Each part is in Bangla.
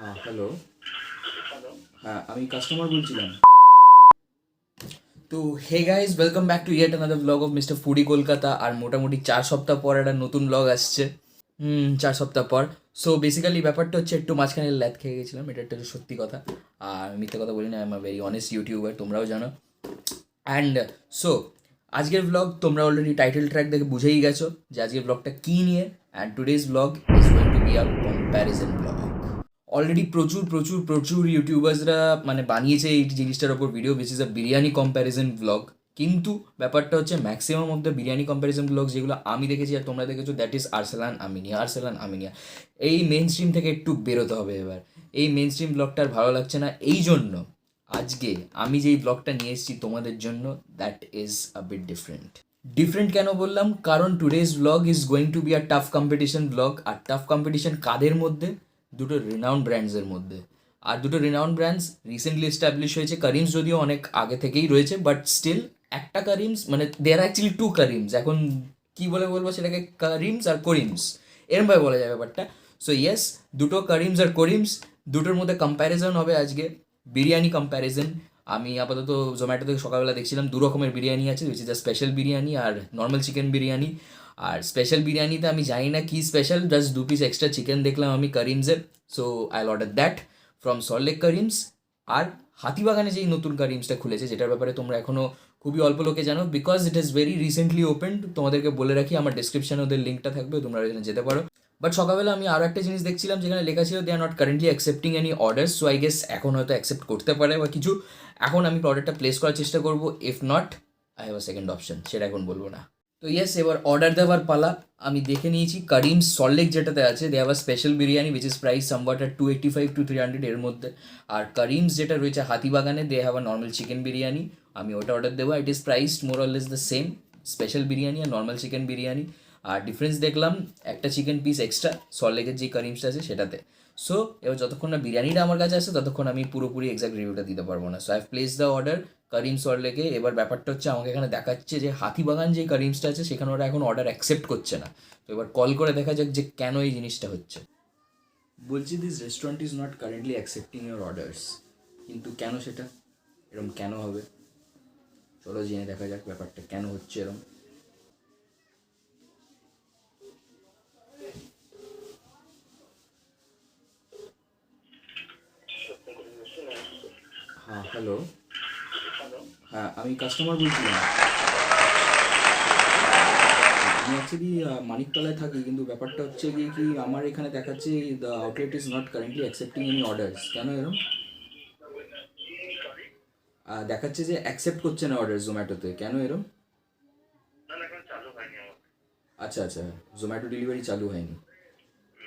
হ্যাঁ, হ্যালো। হ্যালো। হ্যাঁ, আমি কাস্টমার বলছিলাম। তো hey guys, welcome back to yet another blog of mister foodie Kolkata. আর মোটামুটি 4 সপ্তাহ পর একটা নতুন ব্লগ আসছে। 4 সপ্তাহ পর। সো বেসিক্যালি ব্যাপারটা হচ্ছে একটু মাঝখানে ল্যাদ খেয়ে গেছিলাম, এটা একটা সত্যি কথা। আর মিথ্যে কথা বলি না, I am a very honest YouTuber, তোমরাও জানো। অ্যান্ড সো আজকের ব্লগ তোমরা অলরেডি টাইটেল ট্র্যাক দেখে বুঝেই গেছো যে আজকের ব্লগটা কী নিয়ে। And today's blog is going to be a comparison blog. Already প্রচুর প্রচুর প্রচুর ইউটিউবার্সরা মানে বানিয়েছে এই জিনিসটার ওপর video, beach is a biryani comparison blog. কিন্তু ব্যাপারটা হচ্ছে maximum of the biryani comparison blog যেগুলো আমি দেখেছি আর তোমরা দেখেছো, দ্যাট ইজ আরসালান আমিনিয়া। আরসালান আমিনিয়া এই মেন স্ট্রিম থেকে একটু বেরোতে হবে এবার। এই মেন স্ট্রিম ব্লগটা আর ভালো লাগছে না, এই জন্য আজকে আমি যেই ব্লগটা নিয়ে এসেছি তোমাদের জন্য, that is a bit different. Different কেন বললাম? কারণ today's blog is going to be a tough competition blog. আর টাফ কম্পিটিশন কাদের মধ্যে? দুটো রিনাউন্ড ব্র্যান্ডসের মধ্যে। আর দুটো রিনাউন্ড ব্র্যান্ডস রিসেন্টলি এস্টাবলিশ হয়েছে। করিমস যদিও অনেক আগে থেকেই রয়েছে, বাট স্টিল একটা করিমস মানে দেয়ার অ্যাকচুয়ালি টু করিমস। এখন কি বলে বলবো সেটাকে, করিমস আর করিমস এরমভাবে বলা যায় ব্যাপারটা। সো ইয়েস, দুটো করিমস আর করিমস, দুটোর মধ্যে কম্প্যারিজন হবে আজকে, বিরিয়ানি কম্প্যারিজন। আমি আপাতত জোম্যাটো থেকে সকালবেলা দেখছিলাম দু রকমের বিরিয়ানি আছে, which is a special biryani আর নর্মাল চিকেন বিরিয়ানি। আর স্পেশাল বিরিয়ানিতে আমি জানি না কী special, just 2 piece extra chicken দেখলাম আমি করিমসের। So I order that from Salt Lake Karim's. আর হাতিবাগানে যেই নতুন করিমসটা খুলেছে, যেটার ব্যাপারে তোমরা এখনও খুবই অল্প লোকে জানো, because it is very recently opened. তোমাদেরকে বলে রাখি, আমার ডিসক্রিপশানে ওদের লিঙ্কটা থাকবে, তোমরা ওখানে যেতে পারো। বাট সকালবেলা আমি আরও একটা জিনিস দেখছিলাম যেখানে লেখা ছিল they are not currently accepting any orders. So I guess এখন হয়তো অ্যাকসেপ্ট করতে পারে বা কিছু। এখন আমি অর্ডারটা প্লেস করার চেষ্টা করবো। If not, I have a second option, সেটা এখন বলবো না। তো ইয়েস, এবার অর্ডার দেওয়ার পালা। আমি দেখে নিয়েছি করিমস সল্টলেক যেটাতে আছে, they have a special biryani which is price somewhat at 285 to 300 এর মধ্যে। আর করিমস যেটা রয়েছে হাতিবাগানে, they have a normal chicken biryani. আমি ওটা অর্ডার দেবো। It is priced more or less the same, special biryani আর নর্মাল চিকেন বিরিয়ানি। আর ডিফারেন্স দেখলাম একটা চিকেন পিস এক্সট্রা সল্টলেকের যে করিমসটা আছে সেটাতে। সো এবার যতক্ষণ না বিরিয়ানিটা আমার কাছে আসে ততক্ষণ আমি পুরোপুরি এক্সাক্ট রিভিউটা দিতে পারবো না। So I place the order Karim সল্টলেকে। এবার ব্যাপারটা হচ্ছে আমাকে এখানে দেখাচ্ছে যে হাতিবাগান যে করিমসটা আছে সেখানে ওরা এখন অর্ডার অ্যাকসেপ্ট করছে না। তো এবার কল করে দেখা যাক যে কেন এই জিনিসটা হচ্ছে। বলছি, this restaurant is not currently accepting your orders. কিন্তু কেন সেটা এরম কেন হবে? চলো জেনে দেখা যাক ব্যাপারটা কেন হচ্ছে এরম। হ্যাঁ, হ্যালো। হ্যালো। হ্যাঁ, আমি কাস্টমার বলছিলাম। আমি অ্যাকচুয়ালি মানিকতলায় থাকি, কিন্তু ব্যাপারটা হচ্ছে গিয়ে কি আমার এখানে দেখাচ্ছে the outlet is not currently accepting any orders. কেন এরম? সরি। দেখাচ্ছে যে অ্যাকসেপ্ট করছে না অর্ডার জোম্যাটোতে, কেন এরম? না, না, এখন চালু হয়নি আমার। আচ্ছা আচ্ছা, জোম্যাটো ডেলিভারি চালু হয়নি।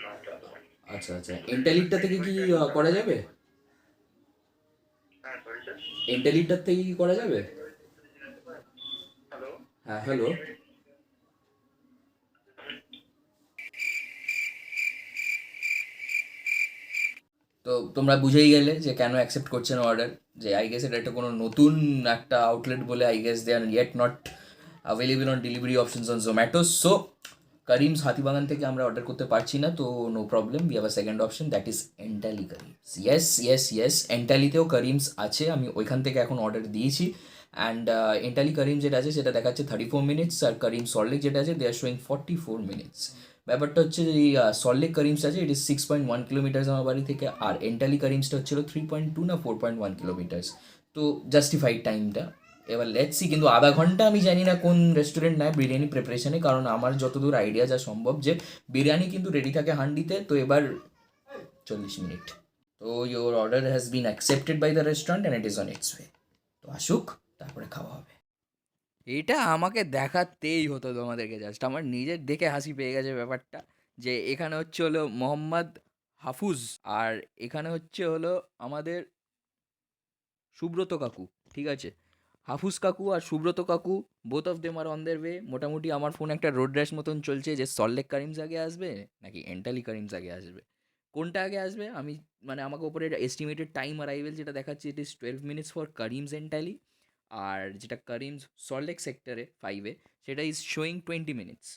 না, চালু হয়নি। আচ্ছা আচ্ছা, এন্টালিটটা থেকে কি করা যাবে? হ্যাঁ, সরি স্যার। এন্টালিটটার থেকে কি করা যাবে? হ্যালো। হ্যাঁ, হ্যালো। তো তোমরা বুঝেই গেলে যে কেন অ্যাকসেপ্ট করছে না অর্ডার। যে আই গেস এটা একটা কোনো নতুন একটা আউটলেট বলে, I guess they are yet not available on delivery options on Zomato. So Karim's Hatibagan থেকে আমরা অর্ডার করতে পারছি না, তো no problem, we have a second option, that is Entally Karim's. Yes yes yes, এন্টালিতেও করিমস আছে, আমি ওইখান থেকে এখন অর্ডার দিয়েছি। অ্যান্ড এন্টালি করিম যেটা আছে সেটা দেখাচ্ছে 34 মিনিটস, আর করিম সল্টলেক যেটা আছে দে আর শোয়িং 44 মিনিটস। ব্যাপারটা হচ্ছে যে এই সল্টলেক করিমস আছে, ইট ইজ 6.1 কিলোমিটার্স আমার বাড়ি থেকে। আর এন্টালি করিমসটা হচ্ছিল 3.2 না 4.1 কিলোমিটার্স। তো জাস্টিফাইড টাইমটা। এবার লেটস সি, কিন্তু আধা ঘন্টা আমি জানি না কোন রেস্টুরেন্ট নেয় বিরিয়ানি প্রিপারেশনে, কারণ আমার যতদূর আইডিয়া যা সম্ভব যে বিরিয়ানি কিন্তু রেডি থাকে হান্ডিতে। তো এবার 40 মিনিট। তো your order has been accepted by the restaurant and it is on its way. তো আসুক, তারপরে খাওয়া হবে। এটা আমাকে দেখাতেই হতো তোমাদেরকে, জাস্ট আমার নিজের দেখে হাসি পেয়ে গেছে ব্যাপারটা। যে এখানে হচ্ছে হলো মোহাম্মদ হাফুজ, আর এখানে হচ্ছে হলো আমাদের সুব্রত কাকু। ঠিক আছে, হাফুজ কাকু আর সুব্রত কাকু, both of them are on their way. মোটামুটি আমার ফোন একটা রোড র্যাশ মতন চলছে যে সল্টলেক কারিমস আগে আসবে নাকি এন্টালি কারিমস আগে আসবে, কোনটা আগে আসবে। আমি মানে আমাকে ওপরে এস্টিমেটেড টাইম অ্যারাইভেল যেটা দেখাচ্ছে, it is 12 minutes for Karim's Entally. আর যেটা করিমস সল্টলেক সেক্টরে 5-এ, সেটা ইজ শোয়িং 20 মিনিটস।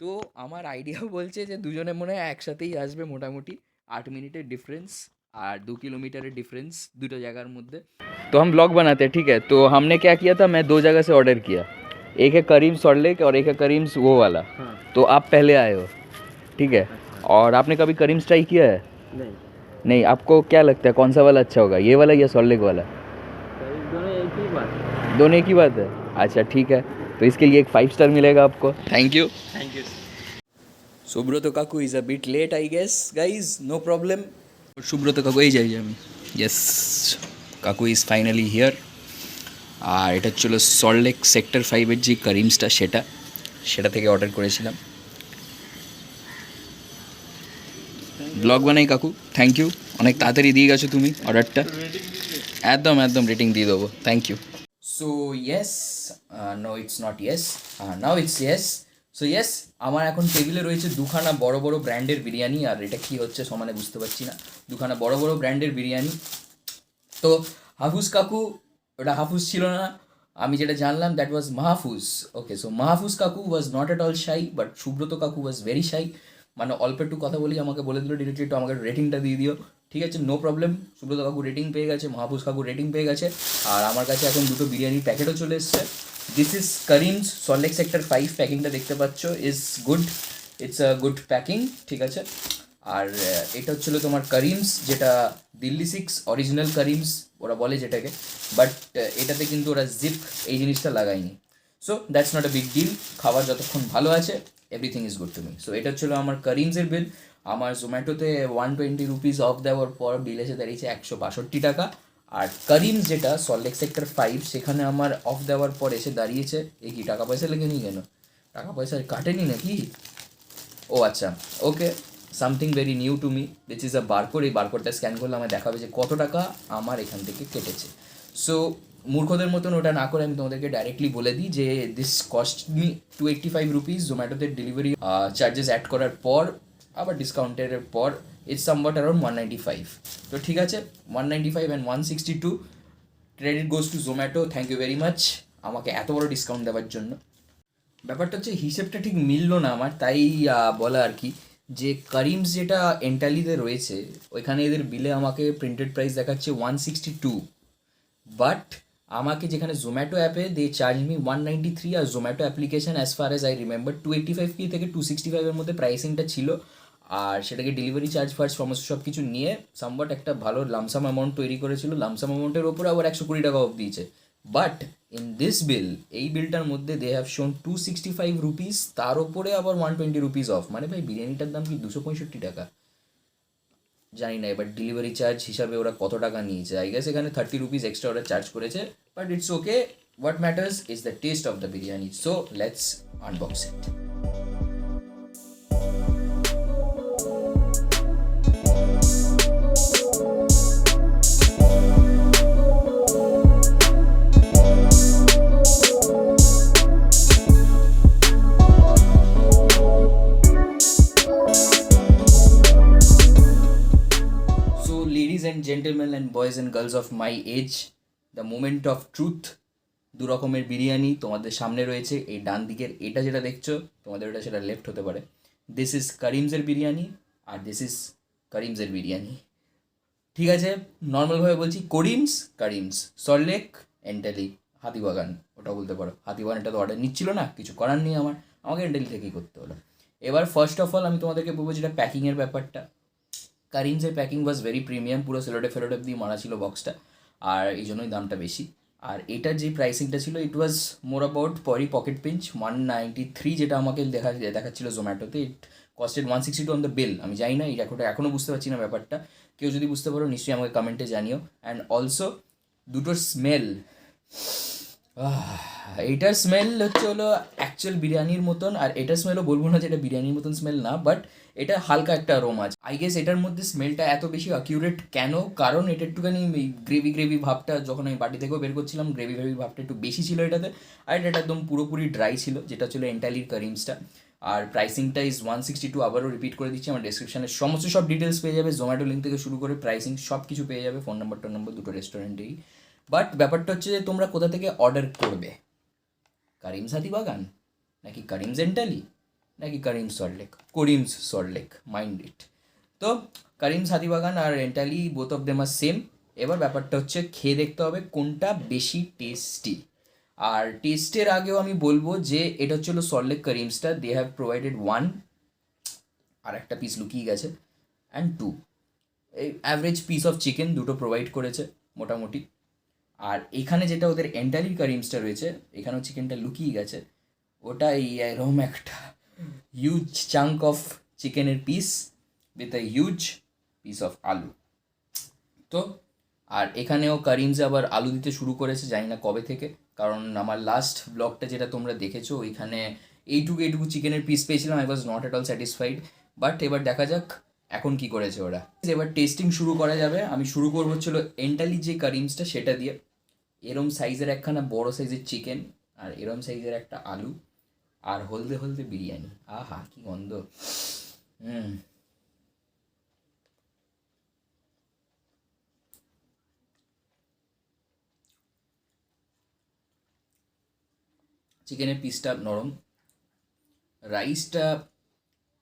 তো আমার আইডিয়া বলছে যে দুজনে মনে হয় একসাথেই আসবে, মোটামুটি 8 মিনিটের ডিফারেন্স। और 2 किलोमीटर डिफरेंस দুটো জায়গার মধ্যে। तो हम ब्लॉग बनाते हैं, ठीक है। तो हमने क्या किया था, मैं 2 जगह से ऑर्डर किया, एक है करीम सॉल्ट लेक और एक है करीम्स वो वाला। तो आप पहले आए हो, ठीक है। और आपने कभी करीम्स ट्राई किया है? नहीं। आपको क्या लगता है कौन सा वाला अच्छा होगा, ये वाला या सॉल्ट लेक वाला? दोनों एक ही बात है। अच्छा ठीक है, तो इसके लिए एक 5 स्टार मिलेगा आपको। Thank you. সুব্রত কাকু is a bit late I guess guys, no problem. Subrata কাকু এই যাই আমি, ইয়েস, কাকু ইজ ফাইনালি হিয়ার। আর এটা ছিল সল্টলেক সেক্টর 5-এর যে করিমসটা সেটা থেকে অর্ডার করেছিলাম। ব্লগ বানাই কাকু, থ্যাংক ইউ, অনেক তাড়াতাড়ি দিয়ে গেছো তুমি অর্ডারটা। একদম রেটিং দিয়ে দেবো, thank you. So yes, no it's not yes, now it's yes. So yes, আমার এখন টেবিলে রয়েছে দুখানা বড় বড় ব্র্যান্ডের বিরিয়ানি। আর এটা কী হচ্ছে সমানে বুঝতে পারছি না, দুখানা বড় বড় ব্র্যান্ডের বিরিয়ানি। তো হাফুজ কাকু, ওটা হাফুজ ছিল না, আমি যেটা জানলাম that was Mahfuz. Okay, so Mahfuz কাকু was not at all shy, but Subrata কাকু ওয়াজ ভেরি শাই। মানে অল্প একটু কথা বলি আমাকে বলে দিল ডিরেক্টলি একটু আমাকে রেটিংটা দিয়ে দিও। ঠিক আছে, নো প্রবলেম। সুব্রত কাকু রেটিং পেয়ে গেছে, মাহফুজ কাকু রেটিং পেয়ে গেছে, আর আমার কাছে এখন দুটো বিরিয়ানির প্যাকেটও চলে এসছে। This is Karim's Salt Lake sector 5, প্যাকিংটা দেখতে পাচ্ছ, is good, it's a good packing, ঠিক আছে। আর এটা হচ্ছিলো তোমার করিমস, যেটা দিল্লি 6 অরিজিনাল করিমস ওরা বলে যেটাকে, বাট এটাতে কিন্তু ওরা জিপ এই জিনিসটা লাগায়নি। So that's not a big deal, খাবার যতক্ষণ ভালো আছে everything is good to me. So এটা ছিল আমার করিমসের বিল। আমার জোম্যাটোতে 120 রুপিস অফ দেওয়ার পর বিল এসে দাঁড়িয়েছে 162 টাকা। আর করিমস যেটা সল্টলেক সেক্টর 5, সেখানে আমার অফ দেওয়ার পর এসে দাঁড়িয়েছে, এই কি টাকা পয়সা লেগে নি কেন, টাকা পয়সা কাটেনি নাকি? ও আচ্ছা, okay, something very new to me, this is a barcode. এই বারকোডটা স্ক্যান করলে আমার দেখাবে যে কত টাকা আমার এখান থেকে কেটেছে। সো মূর্খদের মতন ওটা না করে আমি তোমাদেরকে ডাইরেক্টলি বলে দিই যে দিস কস্ট মি 285 রুপিস জোম্যাটোতে ডেলিভারি চার্জেস অ্যাড করার পর, আবার ডিসকাউন্টের পর ইটস সামওয়াট অ্যারাউন্ড 195। তো ঠিক আছে, 195 and 162 credit goes to Zomato, thank you very much আমাকে এত বড় ডিসকাউন্ট দেওয়ার জন্য। ব্যাপারটা হচ্ছে হিসেবটা ঠিক মিললো না আমার, তাই বলা আর কি, যে করিমস যেটা এন্টালিতে রয়েছে ওইখানে এদের বিলে আমাকে প্রিন্টেড প্রাইস দেখাচ্ছে 162, বাট আমাকে যেখানে জোম্যাটো অ্যাপে দে চার্জ মি 193, আর Zomato application as far as I remember 285 থেকে 265 মধ্যে প্রাইসিংটা ছিল। আর সেটাকে ডেলিভারি চার্জ ফার্জ সমস্ত সব কিছু নিয়ে সামবাট একটা ভালো লামসাম অ্যামাউন্ট তৈরি করেছিল। লামসাম অ্যামাউন্টের ওপরে আবার 120 টাকা অফ দিয়েছে, বাট ইন দিস বিল, এই বিলটার মধ্যে দে হ্যাভ শোন 265 রুপিস, তার ওপরে আবার 120 রুপিস অফ। মানে ভাই বিরিয়ানিটার দাম কি 265 টাকা? জানি না এবার ডেলিভারি চার্জ হিসাবে ওরা কত টাকা নিয়েছে। আই গেস এখানে 30 রুপিস এক্সট্রা ওরা চার্জ করেছে, but it's okay, what matters is the test of the biryani. So let's unbox it. Ladies and gentlemen and boys and girls of my age, the moment of truth, দু রকমের বিরিয়ানি তোমাদের সামনে রয়েছে। এই ডান দিকের এটা যেটা দেখছো তোমাদের ওটা সেটা লেফট হতে পারে। দিস ইজ করিমসের বিরিয়ানি আর দিস ইজ করিমসের বিরিয়ানি, ঠিক আছে। নর্মালভাবে বলছি, করিমস সল্টলেক এন্টালি হাতিবাগান, ওটা বলতে পারো। হাতিবাগান এটা তো অর্ডার নিচ্ছিল না, কিছু করার নেই আমাকে এন্টালি থেকেই করতে হলো। এবার ফার্স্ট অফ অল আমি তোমাদেরকে বলবো যেটা প্যাকিংয়ের ব্যাপারটা, করিমসের প্যাকিং ওয়াজ ভেরি প্রিমিয়াম, পুরো সেলোটেপ দিয়ে মারা ছিল বক্সটা, আর এই জন্যই দামটা বেশি। আর এটার যে প্রাইসিংটা ছিল ইট ওয়াজ মোর অ্যাবাউট পরি পকেট পিঞ্চ 193, যেটা আমাকে দেখাচ্ছিল জোম্যাটোতে। ইট কস্টেড 162 অন দ্য বিল। আমি জানি না, এটা এখনও বুঝতে পারছি না ব্যাপারটা। কেউ যদি বুঝতে পারো নিশ্চয়ই আমাকে কমেন্টে জানিও। অ্যান্ড অলসো দুটোর স্মেল, এইটার স্মেল হলো অ্যাকচুয়াল বিরিয়ানির মতন, আর এটার স্মেলও বলবো না যে এটা বিরিয়ানির মতন স্মেল না, বাট এটা হালকা একটা অ্যারোমা আছে। আই গেস এটার মধ্যে স্মেলটা এত বেশি অ্যাকিউরেট কেন, কারণ এটা একটুখানি গ্রেভি ভাবটা, যখন আমি বাটি থেকেও বের করছিলাম গ্রেভি ভাবটা একটু বেশি ছিল এটাতে, আর এটা একদম পুরোপুরি ড্রাই ছিল, যেটা ছিল এন্টালির করিমসটা। আর প্রাইসিংটা ইজ 162, আবারও রিপিট করে দিচ্ছি, আমার ডেসক্রিপশানে সমস্ত সব ডিটেলস পেয়ে যাবে, জোম্যাটো লিঙ্ক থেকে শুরু করে প্রাইসিং সব কিছু পেয়ে যাবে, ফোন নাম্বার দুটো রেস্টুরেন্টেই। বাট ব্যাপারটা হচ্ছে যে তোমরা কোথা থেকে অর্ডার করবে, করিমস হাতিবাগান নাকি করিমস এন্টালি নাকি করিমস সল্টলেক, মাইন্ড ইট। তো তো করিমস হাতিবাগান আর Entally both of them are same. এবার ব্যাপারটা হচ্ছে খেয়ে দেখতে হবে কোনটা বেশি টেস্টি। আর টেস্টের আগেও আমি বলবো যে এটা হচ্ছে হলো সল্টলেক করিমসটা, দে হ্যাভ প্রোভাইডেড 1, আর একটা পিস লুকিয়ে গেছে, অ্যান্ড 2, এই অ্যাভারেজ পিস অফ চিকেন দুটো প্রোভাইড করেছে মোটামুটি। আর এখানে যেটা ওদের এন্টালির কারিমসটা রয়েছে, এখানেও চিকেনটা লুকিয়ে গেছে, ওটা এরকম একটা হিউজ চাঙ্ক অফ চিকেনের piece with a huge piece of আলু। তো আর এখানেও কারিমসে আবার আলু দিতে শুরু করেছে, জানি না কবে থেকে, কারণ আমার লাস্ট ব্লগটা যেটা তোমরা দেখেছো ওইখানে এইটুকু চিকেনের পিস পেয়েছিলাম, I was not at all satisfied. But এবার দেখা যাক এখন কি করেছে ওরা। এবার টেস্টিং শুরু করা যাবে। আমি শুরু করবো হচ্ছিল এন্টালি যে কারিমসটা সেটা দিয়ে। এরম সাইজের একখানা বড় সাইজের চিকেন, আর এরম সাইজের একটা আলু, আর হলদে হলদে বিরিয়ানি, আহা কি গন্ধ। হুম চিকেনের পিসটা নরম, রাইসটা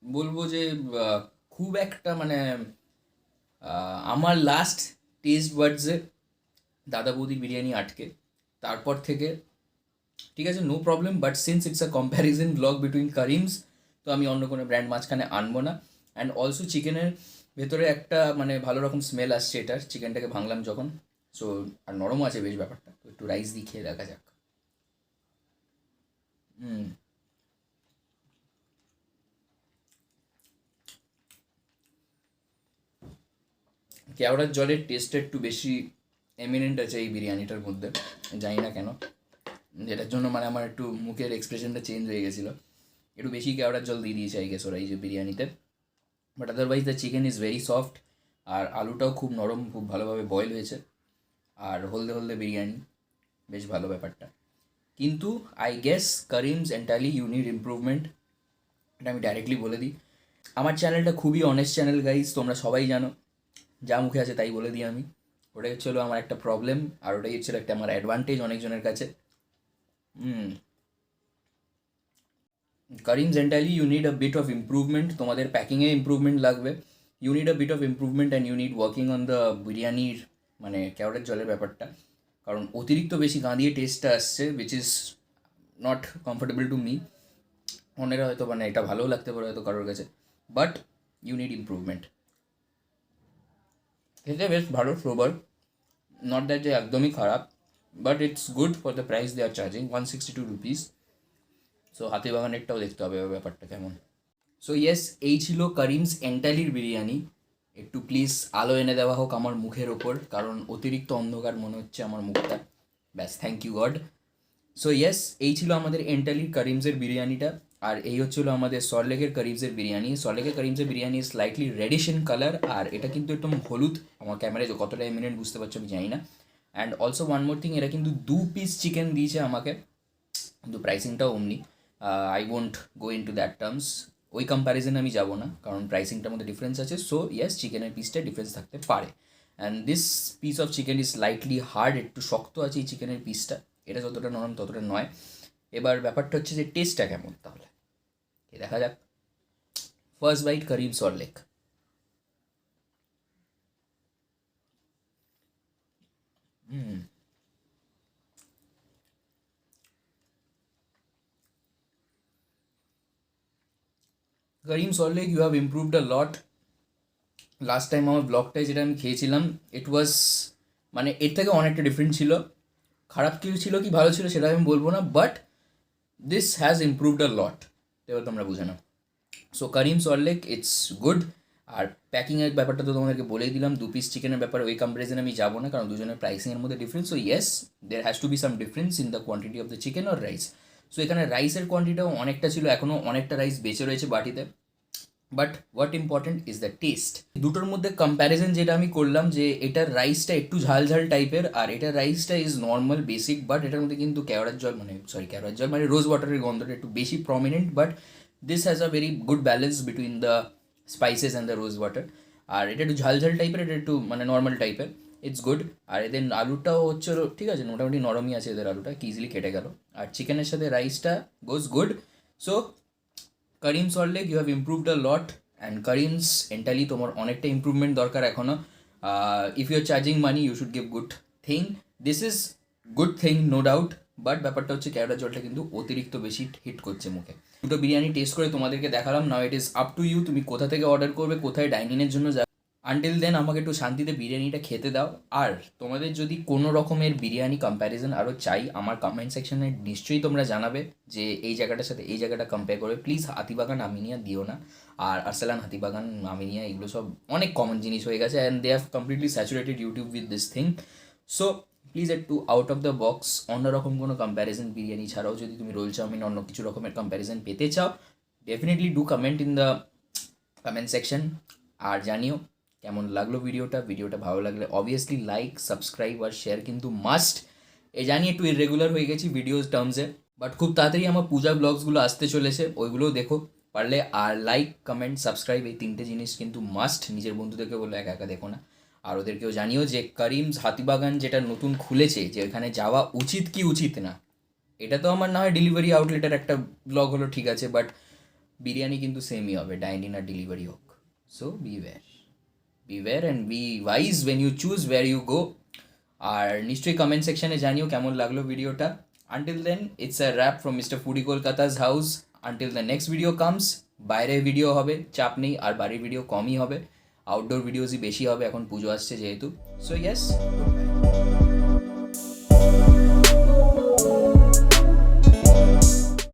বলবো যে আহ, খুব একটা মানে আমার লাস্ট টেস্ট বাডসে দাদা বৌদির বিরিয়ানি আটকে, তারপর থেকে ঠিক আছে no problem, but since it's a comparison blog between Karim's, তো আমি অন্য কোনো ব্র্যান্ড মাঝখানে আনবো না। অ্যান্ড অলসো চিকেনের ভেতরে একটা মানে ভালো রকম স্মেল আসছে এটার, চিকেনটাকে ভাঙলাম যখন। সো আর নরমও আছে বেশ ব্যাপারটা, তো একটু রাইস দিয়ে খেয়ে দেখা যাক। হুম কেওড়ার জলের টেস্টটা একটু বেশি এমিনেন্ট আছে এই বিরিয়ানিটার মধ্যে, জানি না কেন, যেটার জন্য মানে আমার একটু মুখের এক্সপ্রেশনটা চেঞ্জ হয়ে গেছিলো। একটু বেশি কেওড়ার জল দিয়ে দিয়েছে আই গেস ওরা এই যে বিরিয়ানিতে। But otherwise the chicken is very soft, আর আলুটাও খুব নরম, খুব ভালোভাবে বয়েল হয়েছে, আর হলদে হলদে বিরিয়ানি, বেশ ভালো ব্যাপারটা। কিন্তু I guess Karim's entirely you need improvement, এটা আমি ডাইরেক্টলি বলে দিই। আমার চ্যানেলটা খুবই অনেস্ট চ্যানেল গাইজ, তোমরা সবাই জানো, যা মুখে আছে তাই বলে দিই আমি। ওটাই হচ্ছিলো আমার একটা প্রবলেম, আর ওটাই হচ্ছিলো একটা আমার অ্যাডভান্টেজ অনেকজনের কাছে। Hmm Karim's entirely you need a bit of improvement, তোমাদের প্যাকিংয়ে ইমপ্রুভমেন্ট লাগবে। You need a bit of improvement and you need working on the বিরিয়ানির মানে কেওড়ের জলের ব্যাপারটা, কারণ অতিরিক্ত বেশি গাঁদিয়ে টেস্টটা আসছে, which is not comfortable to me. অন্যেরা হয়তো মানে এটা ভালোও লাগতে পারে হয়তো কারোর কাছে, বাট ইউ নিড ইমপ্রুভমেন্ট। খেতে বেশ ভালো ফ্লেভার, নট দ্যাট যে একদমই খারাপ, but it's good for the price they are charging 162 rupees. So হাতিবাগানেরটাও দেখতে হবে ব্যাপারটা কেমন। সো ইয়েস, এই ছিল করিমস এন্টালির বিরিয়ানি। একটু প্লিজ আলো এনে দেওয়া হোক আমার মুখের ওপর, কারণ অতিরিক্ত অন্ধকার মনে হচ্ছে আমার মুখটা। ব্যাস, thank you God. So yes, এই ছিল আমাদের এন্টালির করিমসের বিরিয়ানিটা, আর এই হচ্ছিল আমাদের সল্টলেকের করিমসের বিরিয়ানি। সল্টলেকের করিমসের বিরিয়ানি স্লাইটলি রেডিশ ইন কালার, আর এটা কিন্তু একদম হলুদ। আমার ক্যামেরায় কতটা এমিনেন্ট বুঝতে পারছো আমি জানি না। And also one more thing, এরা কিন্তু 2 পিস চিকেন দিয়েছে আমাকে, কিন্তু প্রাইসিংটাও অমনি। I won't go into that terms, ওই কম্প্যারিজনে আমি যাবো না, কারণ প্রাইসিংটার মধ্যে ডিফারেন্স আছে। সো ইয়েস, চিকেনের পিসটা ডিফারেন্স থাকতে পারে। And this piece of chicken is slightly hard, একটু শক্ত আছে এই চিকেনের পিসটা, এটা যতটা নরম ততটা নয়। এবার ব্যাপারটা হচ্ছে যে টেস্টটা কেমন, তাহলে দেখা যাক। First bite Karim Salt Lake. Hmm Karim Salt Lake, you have improved a lot. Last time আমার ব্লগটায় যেটা আমি খেয়েছিলাম, ইট ওয়াজ মানে এর থেকে অনেকটা ডিফারেন্ট ছিল। খারাপ কি ছিল কি ভালো ছিল সেটা আমি বলবো না, but this has improved a lot, এবার তোমরা বুঝে নাও। So Karim Salt Lake it's good. আর প্যাকিংয়ের ব্যাপারটা তো তোমাদেরকে বলেই দিলাম, 2 পিস চিকেনের ব্যাপারে ওই কম্পারিজনে আমি যাবো না, কারণ দুজনের প্রাইসিংয়ের মধ্যে difference. So yes, there has to be some difference in the quantity of the chicken or rice. So এখানে রাইসের কোয়ান্টিটিটাও অনেকটা ছিল, এখনও অনেকটা রাইস বেঁচে রয়েছে বাটিতে, but what important is the test. দুটোর মধ্যে কম্প্যারিজন যেটা আমি করলাম, যে এটার রাইসটা একটু ঝাল ঝাল টাইপের, আর এটার রাইসটা ইজ নর্মাল বেসিক, বাট এটার মধ্যে কিন্তু কেওড়ার জল কেওড়ার জল মানে রোজ ওয়াটারের গন্ধটা একটু বেশি prominent, but this has a very good balance between the spices and the rose water. আর এটা একটু ঝাল ঝাল টাইপের, এটা একটু মানে নর্মাল টাইপের, ইটস গুড। আর এদের আলুটাও হচ্ছে ঠিক আছে, মোটামুটি নরমই আছে এদের আলুটা, কি ইজিলি কেটে গেল। আর চিকেনের সাথে রাইসটা গোজ গুড। So Karim Salt Lake, you have improved a lot, and Karim's Entally তোমার অনেকটা ইম্প্রুভমেন্ট দরকার এখনও। If you are charging money you should give good thing, this is good thing no doubt, but ব্যাপারটা হচ্ছে কেওড়া জলটা কিন্তু অতিরিক্ত বেশি হিট করছে মুখে। দুটো বিরিয়ানি টেস্ট করে তোমাদেরকে দেখালাম, now it is up to you, তুমি কোথা থেকে অর্ডার করবে, কোথায় ডাইনিংয়ের জন্য যাবে। আনটিল দেন আমাকে একটু শান্তিতে বিরিয়ানিটা খেতে দাও। আর তোমাদের যদি কোনো রকমের বিরিয়ানি কম্প্যারিজন আরও চাই, আমার কমেন্ট সেকশনে নিশ্চয়ই তোমরা জানাবে যে এই জায়গাটার সাথে এই জায়গাটা কম্পেয়ার করে। প্লিজ হাতিবাগান আমিনিয়া দিও না, আর আরসালান হাতিবাগান আমিনিয়া এগুলো সব অনেক কমন জিনিস হয়ে গেছে, and they have completely saturated YouTube with this thing. So please একটু আউট অফ দ্য বক্স অন্যরকম কোনো কম্প্যারিজন বিরিয়ানি ছাড়াও যদি তুমি রোল চাউমিন অন্য কিছু রকমের কম্প্যারিজন পেতে চাও, definitely do comment in the comment section. আর জানিও কেমন লাগলো ভিডিওটা ভালো লাগলে অবভিয়াসলি লাইক সাবস্ক্রাইব আর শেয়ার কিন্তু মাস্ট। জানি একটু ইরেগুলার হয়ে গেছি ভিডিওস টার্মসে, বাট খুব তাড়াতাড়ি আমার পূজা ব্লগসগুলো আসতে চলেছে, ওইগুলোও দেখো পারলে। আর লাইক কমেন্ট সাবস্ক্রাইব এই তিনটে জিনিস কিন্তু মাস্ট, নিজের বন্ধুদেরকে বলে একা একা দেখো না। আর ওদেরকেও জানিও যে করিমস হাতিবাগান যেটা নতুন খুলেছে, যে ওখানে যাওয়া উচিত কি উচিত না। এটা তো আমার না হয় ডেলিভারি আউটলেটের একটা ব্লগ হলো ঠিক আছে, বাট বিরিয়ানি কিন্তু সেমই হবে, ডাইনিং আর ডেলিভারি হোক। So beware and be wise when you choose where you go. আর নিশ্চয়ই কমেন্ট সেকশনে জানিও কেমন লাগলো ভিডিওটা। Until then it's a wrap from mister foodie Kolkata's house. Until the next video comes, বাইরে ভিডিও হবে, চাপ নেই, আর বাড়ির ভিডিও কমই হবে, আউটডোর ভিডিওসই বেশি হবে এখন পুজো আসছে যেহেতু। So yes, good bye.